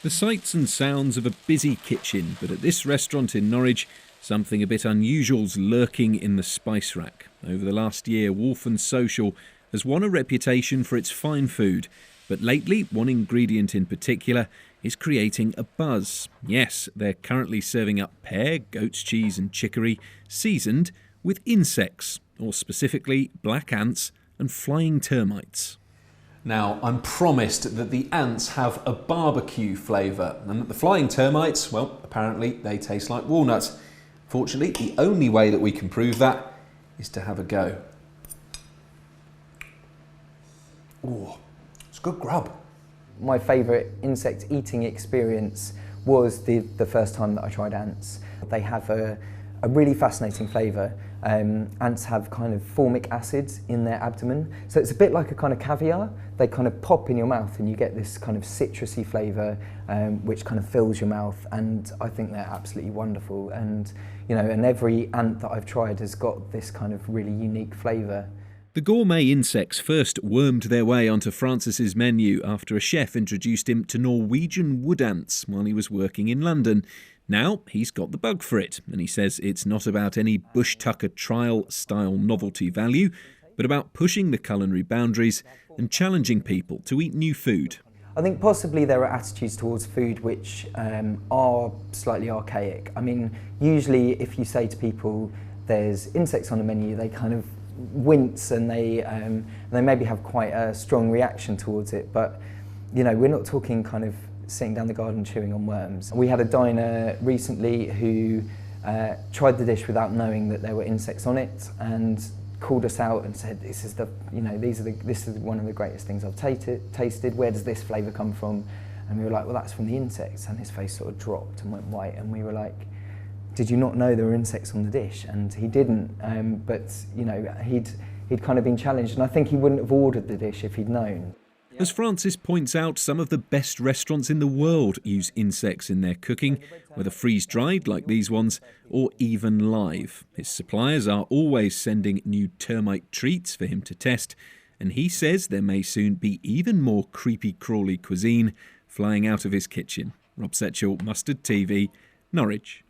The sights and sounds of a busy kitchen, but at this restaurant in Norwich, something a bit unusual's lurking in the spice rack. Over the last year, Woolf and Social has won a reputation for its fine food, but lately one ingredient in particular is creating a buzz. Yes, they're currently serving up pear, goat's cheese and chicory, seasoned with insects, or specifically black ants and flying termites. Now, I'm promised that the ants have a barbecue flavour and that the flying termites, well, apparently they taste like walnuts. Fortunately, the only way that we can prove that is to have a go. Oh, it's good grub. My favourite insect eating experience was the first time that I tried ants. They have a really fascinating flavour. Ants have kind of formic acids in their abdomen, so it's a bit like a kind of caviar. They kind of pop in your mouth and you get this kind of citrusy flavour which kind of fills your mouth, and I think they're absolutely wonderful. And you know, and every ant that I've tried has got this kind of really unique flavour. The gourmet insects first wormed their way onto Francis's menu after a chef introduced him to Norwegian wood ants while he was working in London. Now he's got the bug for it, and he says it's not about any Bush Tucker trial-style novelty value, but about pushing the culinary boundaries and challenging people to eat new food. I think possibly there are attitudes towards food which are slightly archaic. I mean, usually if you say to people there's insects on the menu, they kind of wince and they maybe have quite a strong reaction towards it. But you know, we're not talking kind of sitting down the garden chewing on worms. We had a diner recently who tried the dish without knowing that there were insects on it and called us out and said, this is one of the greatest things I've tasted. Where does this flavour come from? And we were like, well, that's from the insects. And his face sort of dropped and went white, and we were like, did you not know there were insects on the dish? And he didn't, but you know, he'd kind of been challenged, and I think he wouldn't have ordered the dish if he'd known. As Francis points out, some of the best restaurants in the world use insects in their cooking, whether freeze-dried like these ones or even live. His suppliers are always sending new termite treats for him to test, and he says there may soon be even more creepy-crawly cuisine flying out of his kitchen. Rob Setchell, Mustard TV, Norwich.